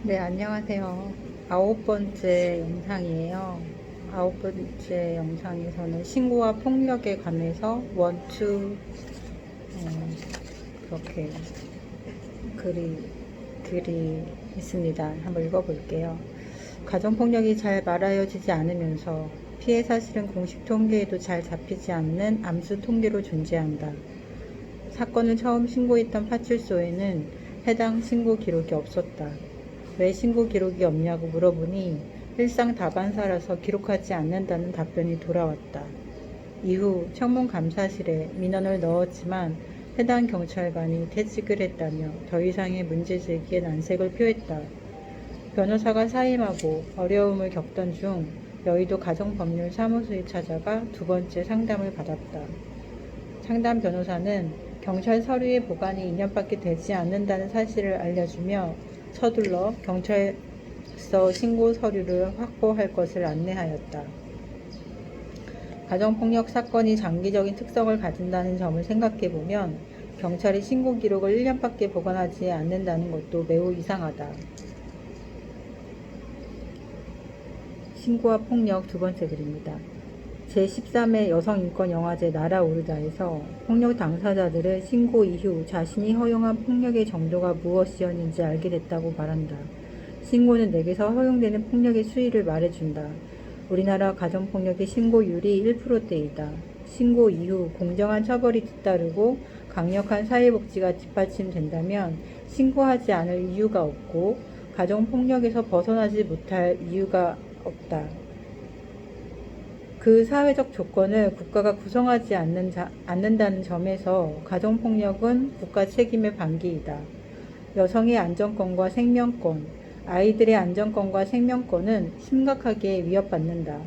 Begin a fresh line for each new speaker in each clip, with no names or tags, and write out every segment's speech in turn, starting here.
네, 안녕하세요. 9번째 영상이에요. 9번째 영상에서는 신고와 폭력에 관해서 원투 그렇게 글이 있습니다. 한번 읽어볼게요. 가정폭력이 잘 말하여지지 않으면서 피해 사실은 공식 통계에도 잘 잡히지 않는 암수 통계로 존재한다. 사건을 처음 신고했던 파출소에는 해당 신고 기록이 없었다. 왜 신고 기록이 없냐고 물어보니 일상 다반사라서 기록하지 않는다는 답변이 돌아왔다. 이후 청문감사실에 민원을 넣었지만 해당 경찰관이 퇴직을 했다며 더 이상의 문제 제기에 난색을 표했다. 변호사가 사임하고 어려움을 겪던 중 여의도 가정법률사무소에 찾아가 두 번째 상담을 받았다. 상담 변호사는 경찰 서류의 보관이 2년밖에 되지 않는다는 사실을 알려주며 서둘러 경찰서 신고 서류를 확보할 것을 안내하였다. 가정폭력 사건이 장기적인 특성을 가진다는 점을 생각해보면 경찰이 신고 기록을 1년밖에 보관하지 않는다는 것도 매우 이상하다. 신고와 폭력 두 번째 글입니다. 제13회 여성인권영화제 날아오르다에서 폭력 당사자들은 신고 이후 자신이 허용한 폭력의 정도가 무엇이었는지 알게 됐다고 말한다. 신고는 내게서 허용되는 폭력의 수위를 말해준다. 우리나라 가정폭력의 신고율이 1%대이다. 신고 이후 공정한 처벌이 뒤따르고 강력한 사회복지가 뒷받침된다면 신고하지 않을 이유가 없고 가정폭력에서 벗어나지 못할 이유가 없다. 그 사회적 조건을 국가가 구성하지 않는다는 점에서 가정폭력은 국가 책임의 반기이다. 여성의 안전권과 생명권, 아이들의 안전권과 생명권은 심각하게 위협받는다.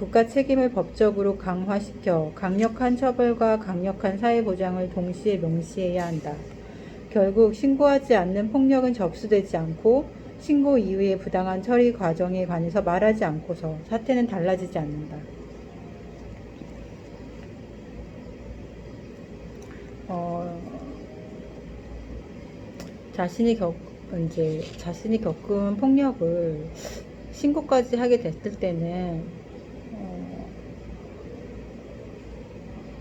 국가 책임을 법적으로 강화시켜 강력한 처벌과 강력한 사회보장을 동시에 명시해야 한다. 결국 신고하지 않는 폭력은 접수되지 않고 신고 이후의 부당한 처리 과정에 관해서 말하지 않고서 사태는 달라지지 않는다. 자신이 겪은 폭력을 신고까지 하게 됐을 때는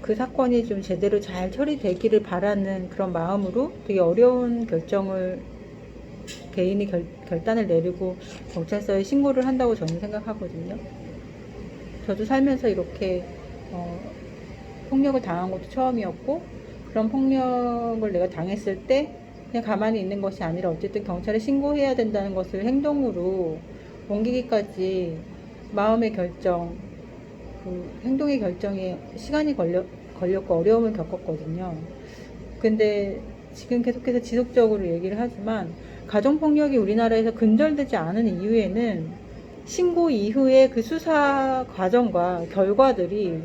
그 사건이 좀 제대로 잘 처리되기를 바라는 그런 마음으로 되게 어려운 결정을 개인이 결단을 내리고 경찰서에 신고를 한다고 저는 생각하거든요. 저도 살면서 이렇게 폭력을 당한 것도 처음이었고, 그런 폭력을 내가 당했을 때 그냥 가만히 있는 것이 아니라 어쨌든 경찰에 신고해야 된다는 것을 행동으로 옮기기까지 마음의 결정, 그 행동의 결정에 시간이 걸렸고 어려움을 겪었거든요. 근데 지금 계속해서 지속적으로 얘기를 하지만 가정폭력이 우리나라에서 근절되지 않은 이유에는 신고 이후의 그 수사 과정과 결과들이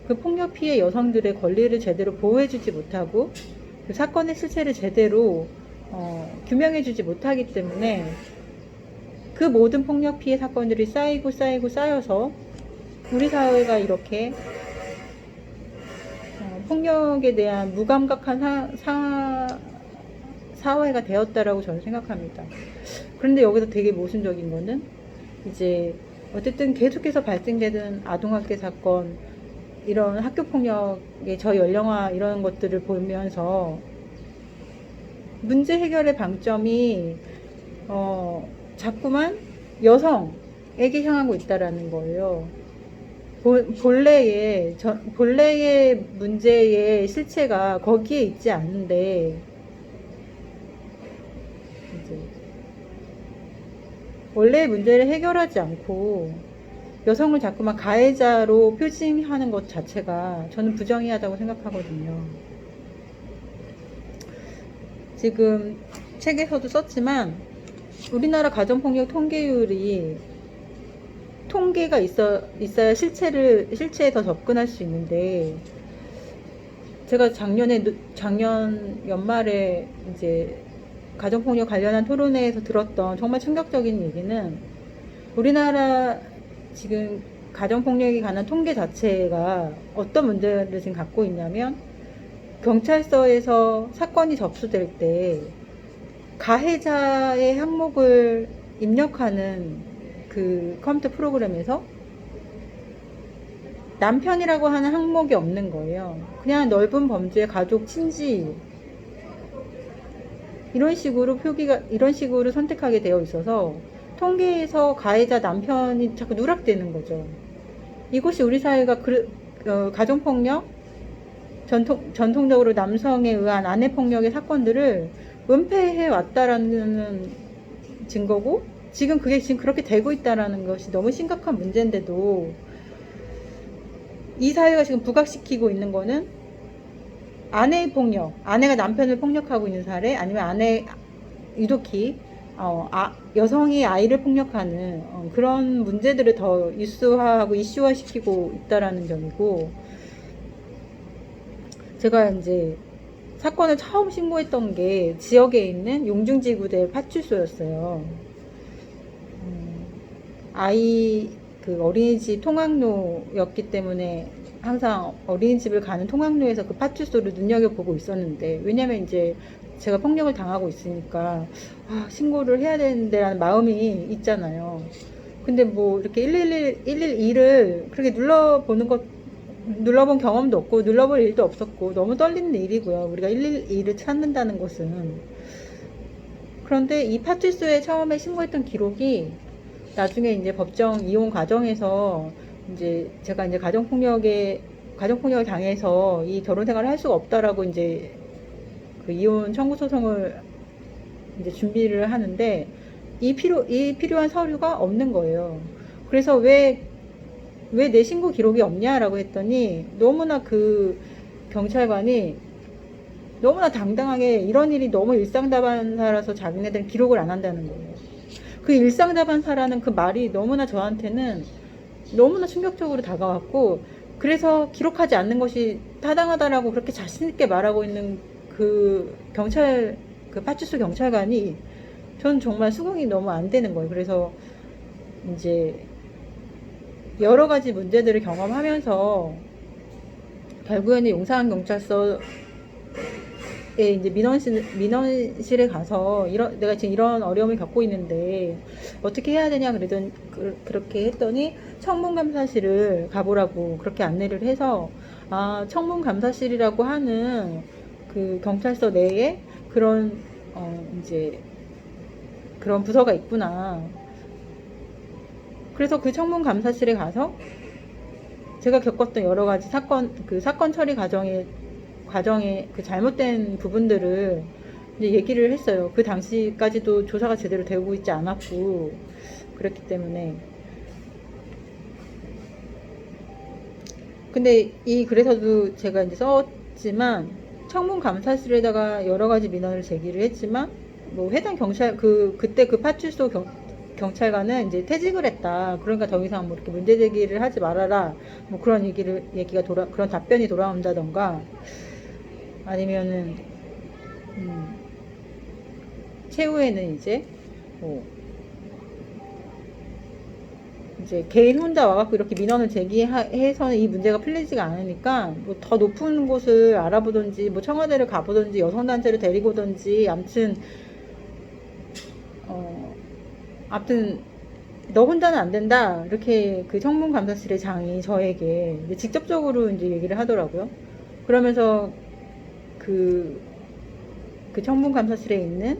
그 폭력 피해 여성들의 권리를 제대로 보호해주지 못하고 그 사건의 실체를 제대로 규명해주지 못하기 때문에 그 모든 폭력 피해 사건들이 쌓여서 우리 사회가 이렇게 폭력에 대한 무감각한 사회가 되었다라고 저는 생각합니다. 그런데 여기서 되게 모순적인 거는 이제 어쨌든 계속해서 발생되는 아동학대 사건, 이런 학교폭력의 저연령화 이런 것들을 보면서 문제 해결의 방점이 자꾸만 여성에게 향하고 있다라는 거예요. 본래의 문제의 실체가 거기에 있지 않은데 이제 원래의 문제를 해결하지 않고 여성을 자꾸만 가해자로 표징하는 것 자체가 저는 부정의하다고 생각하거든요. 지금 책에서도 썼지만 우리나라 가정폭력 통계율이 통계가 있어야 실체에 더 접근할 수 있는데, 제가 작년 연말에 이제 가정폭력 관련한 토론회에서 들었던 정말 충격적인 얘기는 우리나라 지금 가정폭력에 관한 통계 자체가 어떤 문제를 지금 갖고 있냐면, 경찰서에서 사건이 접수될 때 가해자의 항목을 입력하는 그 컴퓨터 프로그램에서 남편이라고 하는 항목이 없는 거예요. 그냥 넓은 범주의 가족, 친지 이런 식으로 이런 식으로 선택하게 되어 있어서 통계에서 가해자 남편이 자꾸 누락되는 거죠. 이것이 우리 사회가 가정폭력, 전통적으로 남성에 의한 아내폭력의 사건들을 은폐해 왔다라는 증거고, 지금 그게 지금 그렇게 되고 있다라는 것이 너무 심각한 문제인데도 이 사회가 지금 부각시키고 있는 거는 아내의 폭력, 아내가 남편을 폭력하고 있는 사례, 아니면 유독히 여성이 아이를 폭력하는 그런 문제들을 더 뉴스화하고 이슈화 시키고 있다라는 점이고, 제가 이제 사건을 처음 신고했던 게 지역에 있는 용중지구대 파출소였어요. 아이 그 어린이집 통학로였기 때문에 항상 어린이집을 가는 통학로에서 그 파출소를 눈여겨보고 있었는데, 왜냐면 이제 제가 폭력을 당하고 있으니까 신고를 해야 되는데라는 마음이 있잖아요. 근데 뭐 이렇게 112를 그렇게 눌러본 경험도 없고 눌러볼 일도 없었고 너무 떨리는 일이고요. 우리가 112를 찾는다는 것은. 그런데 이 파출소에 처음에 신고했던 기록이 나중에 이제 법정 이혼 과정에서 이제 제가 이제 가정폭력을 당해서 이 결혼 생활을 할 수가 없다라고 이제 그 이혼 청구 소송을 이제 준비를 하는데 이 필요한 서류가 없는 거예요. 그래서 왜 내 신고 기록이 없냐라고 했더니, 너무나 그 경찰관이 너무나 당당하게 이런 일이 너무 일상다반사라서 자기네들은 기록을 안 한다는 거예요. 그 일상다반사라는 그 말이 너무나 저한테는 너무나 충격적으로 다가왔고, 그래서 기록하지 않는 것이 타당하다라고 그렇게 자신있게 말하고 있는 그 파출소 경찰관이 저는 정말 수긍이 너무 안 되는 거예요. 그래서 이제 여러 가지 문제들을 경험하면서 결국에는 용산경찰서에 이제 민원실에 가서 내가 지금 이런 어려움을 겪고 있는데 어떻게 해야 되냐 그렇게 했더니 청문감사실을 가보라고 그렇게 안내를 해서, 청문감사실이라고 하는 그 경찰서 내에 이제 그런 부서가 있구나. 그래서 그 청문감사실에 가서 제가 겪었던 여러 가지 사건 처리 과정의 그 잘못된 부분들을 이제 얘기를 했어요. 그 당시까지도 조사가 제대로 되고 있지 않았고, 그랬기 때문에. 근데 그래서도 제가 이제 썼지만, 청문감사실에다가 여러 가지 민원을 제기를 했지만, 뭐 해당 그때 그 파출소 경찰관은 이제 퇴직을 했다. 그러니까 더 이상 뭐 이렇게 문제 제기를 하지 말아라. 뭐 그런 그런 답변이 돌아온다던가, 아니면은, 최후에는 이제 개인 혼자 와갖고 이렇게 민원을 제기해서는 이 문제가 풀리지가 않으니까 뭐 더 높은 곳을 알아보든지, 뭐 청와대를 가보든지, 여성단체를 데리고 오든지, 아무튼 너 혼자는 안 된다, 이렇게 그 청문감사실의 장이 저에게 직접적으로 이제 얘기를 하더라고요. 그러면서 그 청문감사실에 있는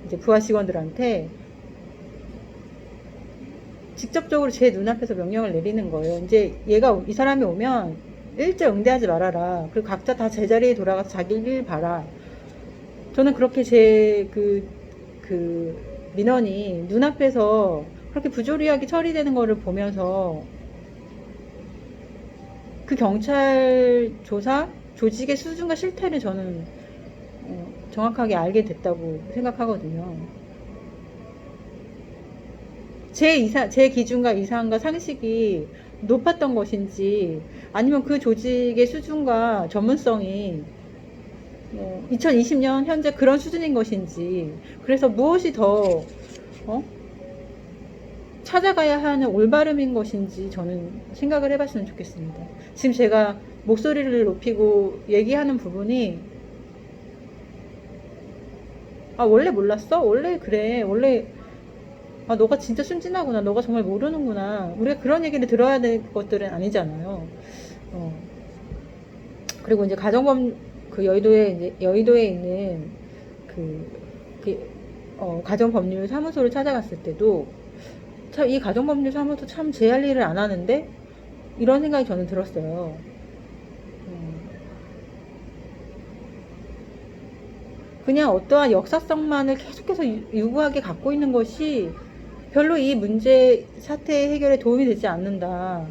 이제 부하 직원들한테 직접적으로 제 눈앞에서 명령을 내리는 거예요. 이제 이 사람이 오면 일제 응대하지 말아라. 그리고 각자 다 제자리에 돌아가서 자기 일 봐라. 저는 그렇게 그 민원이 눈앞에서 그렇게 부조리하게 처리되는 거를 보면서 그 경찰 조직의 수준과 실태를 저는 정확하게 알게 됐다고 생각하거든요. 제 기준과 이상과 상식이 높았던 것인지, 아니면 그 조직의 수준과 전문성이 2020년 현재 그런 수준인 것인지, 그래서 무엇이 더 찾아가야 하는 올바름인 것인지 저는 생각을 해봤으면 좋겠습니다. 지금 제가 목소리를 높이고 얘기하는 부분이, 원래 몰랐어? 원래 그래. 원래 아, 너가 진짜 순진하구나. 너가 정말 모르는구나. 우리가 그런 얘기를 들어야 될 것들은 아니잖아요. 어. 그리고 이제 가정법, 그 여의도에 있는 그, 가정법률 사무소를 찾아갔을 때도 참 이 가정법률 사무소 참 제 할 일을 안 하는데 이런 생각이 저는 들었어요. 그냥 어떠한 역사성만을 계속해서 유구하게 갖고 있는 것이 별로 이 문제 사태 해결에 도움이 되지 않는다.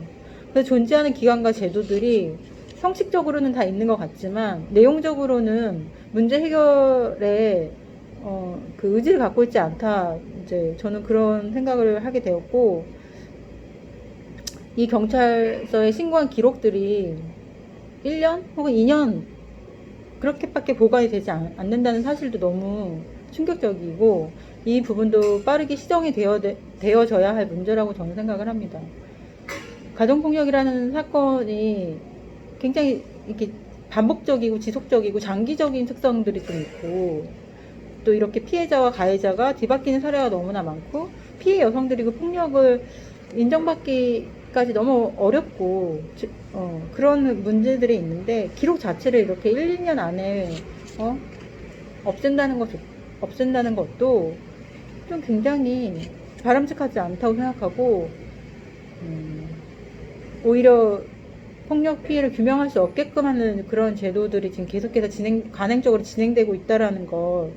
그래서 존재하는 기관과 제도들이 형식적으로는 다 있는 것 같지만 내용적으로는 문제 해결에 그 의지를 갖고 있지 않다. 이제 저는 그런 생각을 하게 되었고, 이 경찰서에 신고한 기록들이 1년 혹은 2년 그렇게밖에 보관이 되지 않는다는 사실도 너무 충격적이고, 이 부분도 빠르게 시정이 되어져야 할 문제라고 저는 생각을 합니다. 가정폭력이라는 사건이 굉장히 이렇게 반복적이고 지속적이고 장기적인 특성들이 좀 있고, 또 이렇게 피해자와 가해자가 뒤바뀌는 사례가 너무나 많고, 피해 여성들이 그 폭력을 인정받기까지 너무 어렵고 그런 문제들이 있는데, 기록 자체를 이렇게 1, 2년 안에 없앤다는 것도 좀 굉장히 바람직하지 않다고 생각하고, 오히려 폭력 피해를 규명할 수 없게끔 하는 그런 제도들이 지금 계속해서 간행적으로 진행되고 있다라는 것.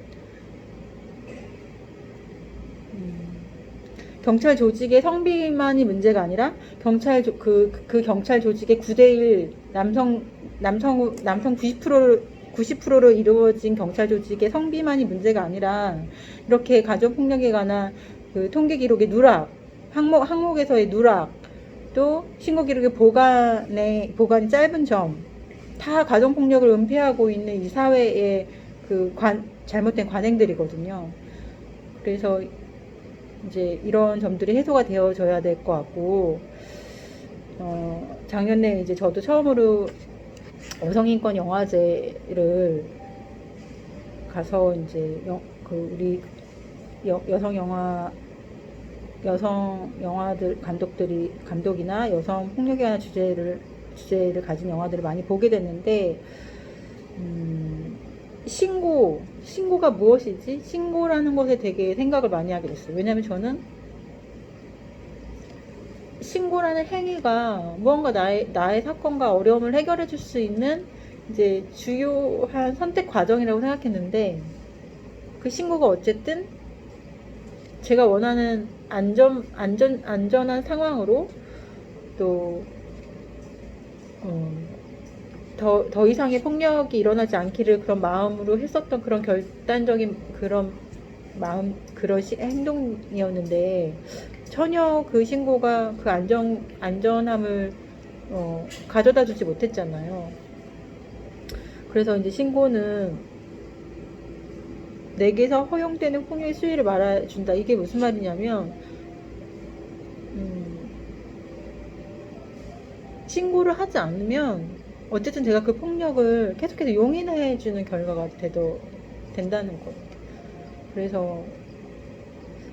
경찰 조직의 성비만이 문제가 아니라 그 경찰 조직의 9대1 남성 90%로 이루어진 경찰 조직의 성비만이 문제가 아니라, 이렇게 가정폭력에 관한 그 통계 기록의 누락, 항목에서의 누락, 또 신고 기록의 보관이 짧은 점, 다 가정폭력을 은폐하고 있는 이 사회의 그 잘못된 관행들이거든요. 그래서 이제 이런 점들이 해소가 되어져야 될 것 같고, 작년에 이제 저도 처음으로 여성인권 영화제를 가서 이제 우리 여성 영화들 감독이나 여성 폭력에 관한 주제를 가진 영화들을 많이 보게 됐는데, 신고가 무엇이지? 신고라는 것에 되게 생각을 많이 하게 됐어요. 왜냐면 저는 신고라는 행위가 무언가 나의 사건과 어려움을 해결해 줄 수 있는 이제 주요한 선택 과정이라고 생각했는데, 그 신고가 어쨌든 제가 원하는 안전한 상황으로, 또 더 이상의 폭력이 일어나지 않기를 그런 마음으로 했었던 그런 결단적인 그런 그런 행동이었는데, 전혀 그 신고가 그 안전함을 가져다 주지 못했잖아요. 그래서 이제 신고는 내게서 허용되는 폭력의 수위를 말해준다. 이게 무슨 말이냐면, 신고를 하지 않으면 어쨌든 제가 그 폭력을 계속해서 용인해주는 결과가 된다는 것. 그래서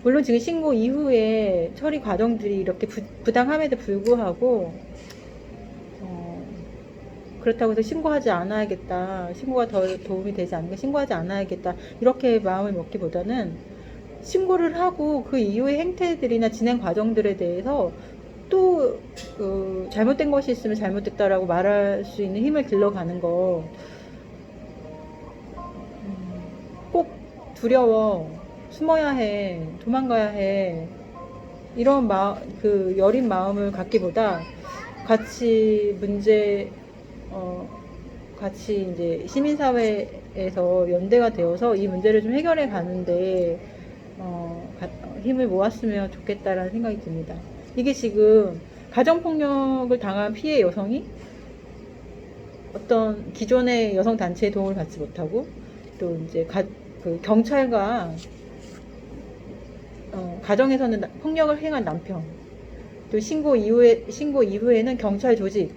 물론 지금 신고 이후에 처리 과정들이 이렇게 부당함에도 불구하고 그렇다고 해서 신고하지 않아야겠다, 신고가 더 도움이 되지 않으니까 신고하지 않아야겠다, 이렇게 마음을 먹기보다는 신고를 하고 그 이후의 행태들이나 진행 과정들에 대해서 또 잘못된 것이 있으면 잘못됐다라고 말할 수 있는 힘을 길러가는 거. 꼭 두려워, 숨어야 해, 도망가야 해, 이런 그 여린 마음을 갖기보다 같이 같이 이제 시민사회에서 연대가 되어서 이 문제를 좀 해결해 가는데 힘을 모았으면 좋겠다라는 생각이 듭니다. 이게 지금 가정폭력을 당한 피해 여성이 어떤 기존의 여성단체의 도움을 받지 못하고, 또 이제 그 경찰과 가정에서는 폭력을 행한 남편, 또 신고 이후에는 경찰 조직,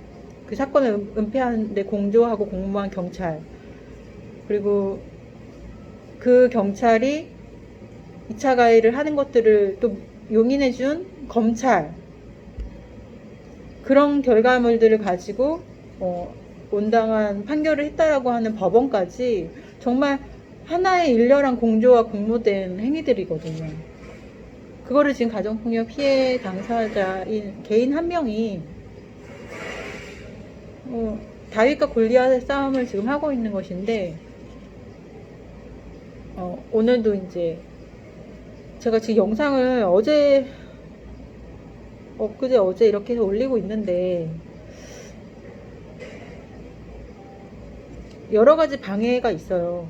그 사건을 은폐하는데 공조하고 공모한 경찰, 그리고 그 경찰이 2차 가해를 하는 것들을 또 용인해준 검찰, 그런 결과물들을 가지고 온당한 판결을 했다라고 하는 법원까지 정말 하나의 일렬한 공조와 공모된 행위들이거든요. 그거를 지금 가정폭력 피해 당사자인 개인 한 명이 다윗과 골리앗의 싸움을 지금 하고 있는 것인데, 오늘도 이제 제가 지금 영상을 엊그제 어제 이렇게 해서 올리고 있는데, 여러 가지 방해가 있어요.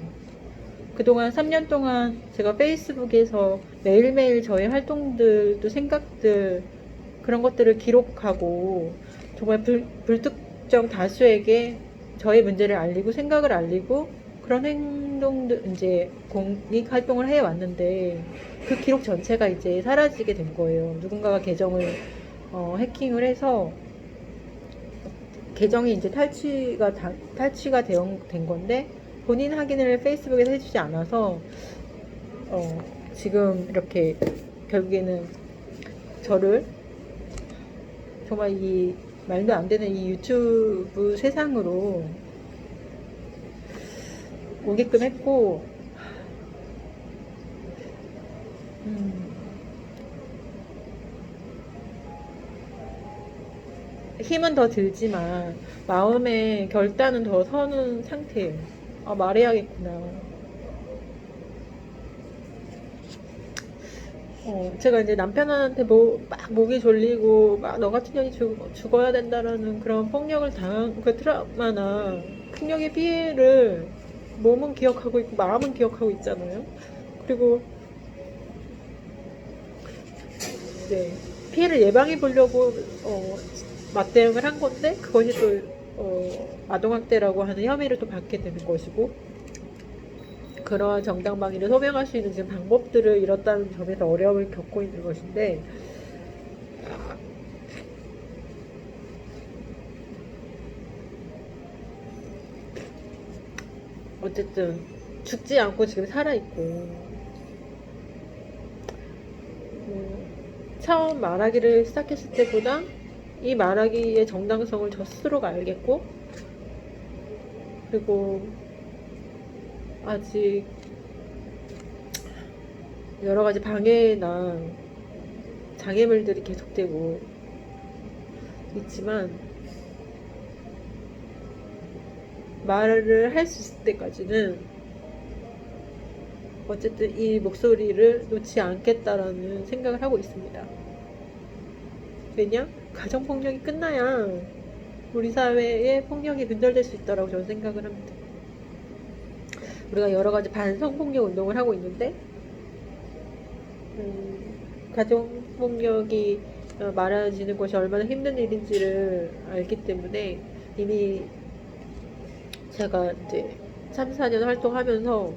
그동안 3년 동안 제가 페이스북에서 매일매일 저의 활동들도 생각들, 그런 것들을 기록하고 정말 불특정 다수에게 저의 문제를 알리고 생각을 알리고 그런 행동들, 이제 공익 활동을 해왔는데, 그 기록 전체가 이제 사라지게 된 거예요. 누군가가 계정을 해킹을 해서 계정이 이제 탈취가 된 건데, 본인 확인을 페이스북에서 해주지 않아서 지금 이렇게 결국에는 저를 정말 이 말도 안 되는 이 유튜브 세상으로 오게끔 했고, 힘은 더 들지만 마음의 결단은 더 서는 상태예요. 말해야겠구나. 제가 이제 남편한테 막 목이 졸리고 막 너 같은 년이 죽어야 된다라는 그런 폭력을 당한 그 트라우마나 폭력의 피해를 몸은 기억하고 있고 마음은 기억하고 있잖아요. 그리고 네, 피해를 예방해 보려고 맞대응을 한 건데, 그것이 또 아동학대라고 하는 혐의를 또 받게 되는 것이고, 그러한 정당방위를 소명할 수 있는 지금 방법들을 잃었다는 점에서 어려움을 겪고 있는 것인데, 어쨌든 죽지 않고 지금 살아있고, 처음 말하기를 시작했을 때보다 이 말하기의 정당성을 저 스스로가 알겠고, 그리고 아직 여러 가지 방해나 장애물들이 계속되고 있지만, 말을 할 수 있을 때까지는 어쨌든 이 목소리를 놓지 않겠다라는 생각을 하고 있습니다. 왜냐? 가정폭력이 끝나야 우리 사회의 폭력이 근절될 수 있다고 저는 생각을 합니다. 우리가 여러 가지 반성폭력 운동을 하고 있는데, 가정폭력이 말아지는 것이 얼마나 힘든 일인지를 알기 때문에, 이미 제가 이제 3, 4년 활동하면서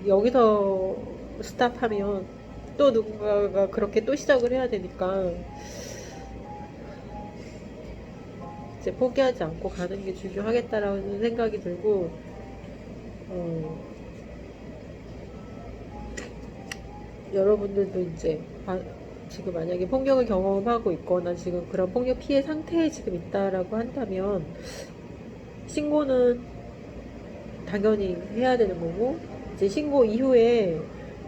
여기서 스탑하면 또 누군가가 그렇게 또 시작을 해야 되니까 이제 포기하지 않고 가는 게 중요하겠다라는 생각이 들고, 여러분들도 이제 지금 만약에 폭력을 경험하고 있거나 지금 그런 폭력 피해 상태에 지금 있다라고 한다면, 신고는 당연히 해야 되는 거고, 이제 신고 이후에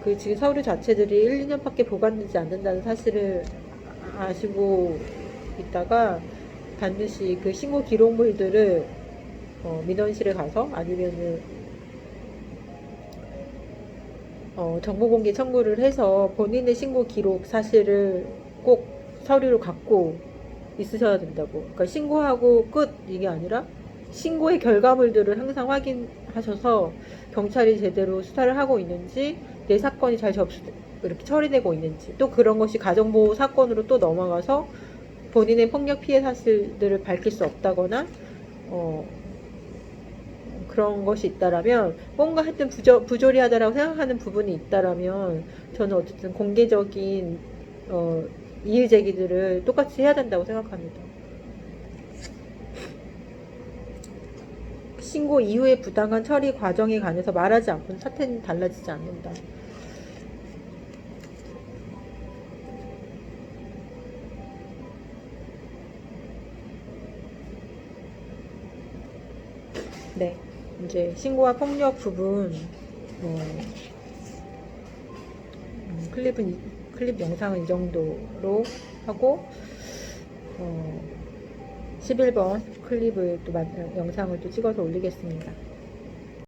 그 지금 서류 자체들이 1, 2년밖에 보관되지 않는다는 사실을 아시고 있다가 반드시 그 신고 기록물들을 민원실에 가서 아니면은 정보공개 청구를 해서 본인의 신고 기록 사실을 꼭 서류로 갖고 있으셔야 된다고. 그러니까 신고하고 끝 이게 아니라 신고의 결과물들을 항상 확인하셔서 경찰이 제대로 수사를 하고 있는지, 내 사건이 잘 이렇게 처리되고 있는지, 또 그런 것이 가정보호 사건으로 또 넘어가서 본인의 폭력 피해 사실들을 밝힐 수 없다거나 그런 것이 있다라면, 뭔가 하여튼 부조리하다라고 생각하는 부분이 있다라면, 저는 어쨌든 공개적인 이의 제기들을 똑같이 해야 된다고 생각합니다. 신고 이후의 부당한 처리 과정에 관해서 말하지 않고는 사태는 달라지지 않는다. 네, 이제 신고와 폭력 부분 클립 영상은 이 정도로 하고 11번 클립을 또 영상을 또 찍어서 올리겠습니다.